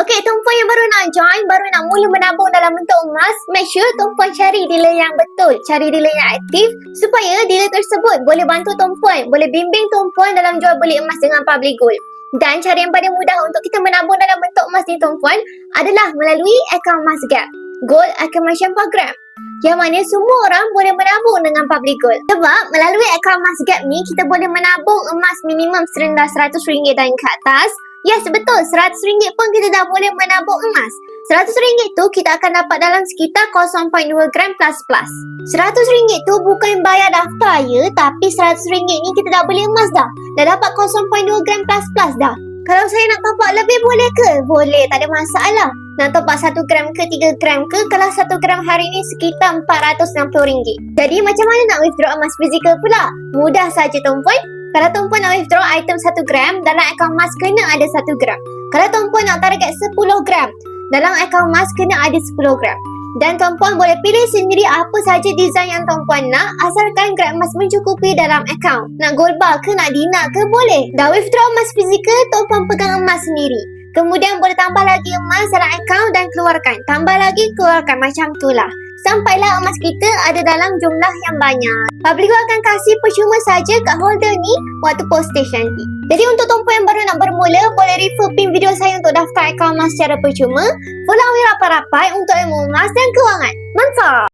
Okey, tumpuan yang baru nak join, baru nak mula menabung dalam bentuk emas, make sure tumpuan cari dealer yang betul, cari dealer yang aktif supaya dealer tersebut boleh bantu tumpuan, boleh bimbing tumpuan dalam jual beli emas dengan public gold. Dan cara yang paling mudah untuk kita menabung dalam bentuk emas ni tumpuan adalah melalui akaun Masgap, Gold Accumulation Program, yang mana semua orang boleh menabung dengan public gold. Sebab melalui akaun Masgap ni kita boleh menabung emas minimum serendah RM100 dan ke atas. Yes, betul, RM100 pun kita dah boleh menabung emas. RM100 tu kita akan dapat dalam sekitar 0.2 gram plus. RM100 tu bukan bayar daftar ya, tapi RM100 ni kita dah beli emas dah. Dah dapat 0.2 gram plus dah. Kalau saya nak top up lebih boleh ke? Boleh, tak ada masalah. Nak top up 1 gram ke 3 gram ke? Kalau 1 gram hari ni sekitar RM460. Jadi macam mana nak withdraw emas fizikal pula? Mudah saja tumpuan. Kalau tumpuan nak withdraw item 1 gram, dalam akaun emas kena ada 1 gram. Kalau tumpuan nak target 10 gram, dalam akaun emas kena ada 10 gram. Dan tumpuan boleh pilih sendiri apa saja design yang tumpuan nak, asalkan gram emas mencukupi dalam akaun. Nak gold bar ke, nak dinar ke, boleh. Dah withdraw emas fizikal, tumpuan pegang emas sendiri. Kemudian boleh tambah lagi emas dalam akaun dan keluarkan. Tambah lagi, keluarkan, macam tu lah. Sampailah emas kita ada dalam jumlah yang banyak. Public Gold akan kasih percuma saja kat holder ni waktu postage nanti. Jadi untuk tumpuan yang baru nak bermula, boleh refer pin video saya untuk daftar akaun emas secara percuma. Follow rapat-rapat untuk ilmu emas dan kewangan. Mantap!